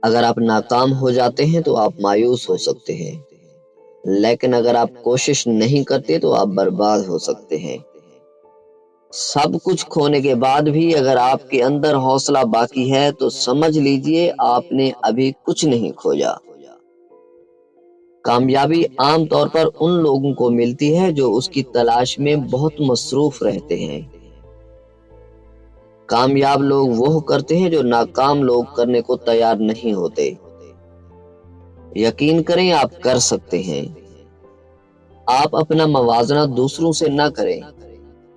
اگر آپ ناکام ہو جاتے ہیں تو آپ مایوس ہو سکتے ہیں، لیکن اگر آپ کوشش نہیں کرتے تو آپ برباد ہو سکتے ہیں۔ سب کچھ کھونے کے بعد بھی اگر آپ کے اندر حوصلہ باقی ہے تو سمجھ لیجئے آپ نے ابھی کچھ نہیں کھویا۔ کامیابی عام طور پر ان لوگوں کو ملتی ہے جو اس کی تلاش میں بہت مصروف رہتے ہیں۔ کامیاب لوگ وہ کرتے ہیں جو ناکام لوگ کرنے کو تیار نہیں ہوتے۔ یقین کریں آپ کر سکتے ہیں۔ آپ اپنا موازنہ دوسروں سے نہ کریں۔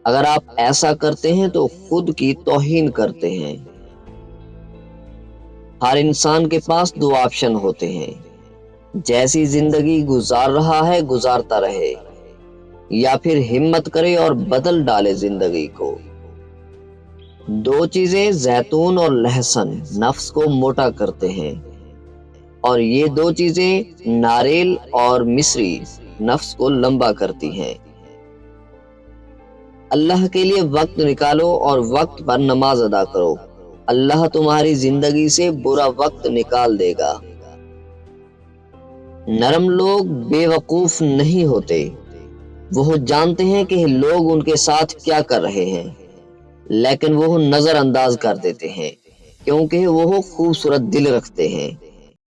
اگر آپ ایسا کرتے ہیں تو خود کی توہین کرتے ہیں۔ ہر انسان کے پاس دو آپشن ہوتے ہیں، جیسی زندگی گزار رہا ہے گزارتا رہے، یا پھر ہمت کرے اور بدل ڈالے زندگی کو۔ دو چیزیں زیتون اور لہسن نفس کو موٹا کرتے ہیں، اور یہ دو چیزیں ناریل اور مصری نفس کو لمبا کرتی ہیں۔ اللہ کے لیے وقت نکالو اور وقت پر نماز ادا کرو، اللہ تمہاری زندگی سے برا وقت نکال دے گا۔ نرم لوگ بے وقوف نہیں ہوتے، وہ جانتے ہیں کہ لوگ ان کے ساتھ کیا کر رہے ہیں، لیکن وہ نظر انداز کر دیتے ہیں کیونکہ وہ خوبصورت دل رکھتے ہیں۔